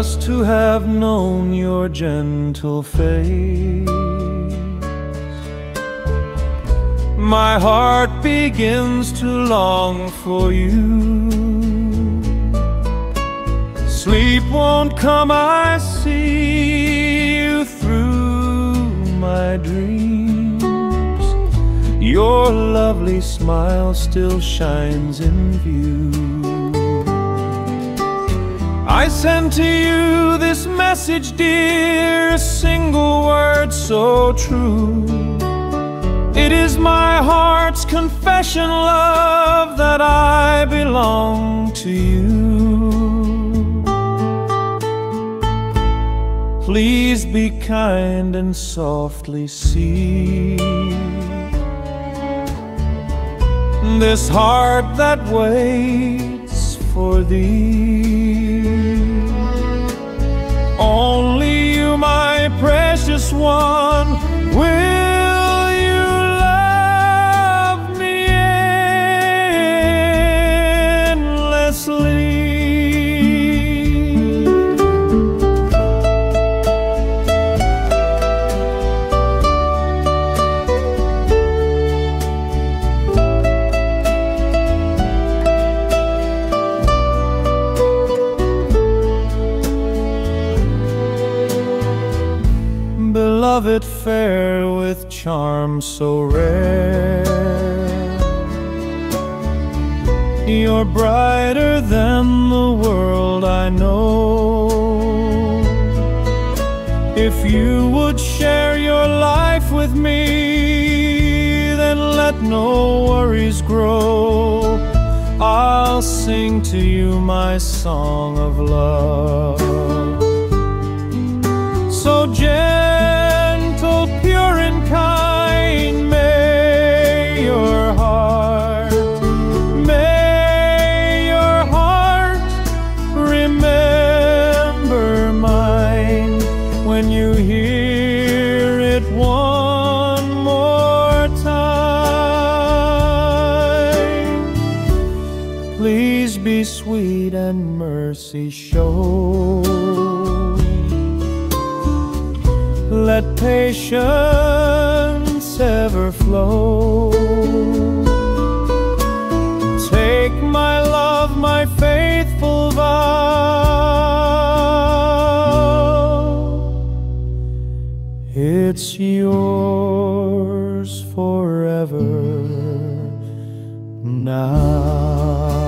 just to have known your gentle face. My heart begins to long for you. Sleep won't come, I see you through my dreams. Your lovely smile still shines in view. I send to you this message, dear, a single word so true. It is my heart's confession, love, that I belong to you. Please be kind and softly see this heart that waits for thee. Only you, my precious one, will you love me endlessly. Beloved fair with charm so rare, you're brighter than the world I know. If you would share your life with me, then let no worries grow. I'll sing to you my song of love. So gentle, pure and kind, may your heart remember mine when you hear it one more time. Please be sweet and mercy show. Let patience ever flow. Take my love, my faithful vow. It's yours forever now.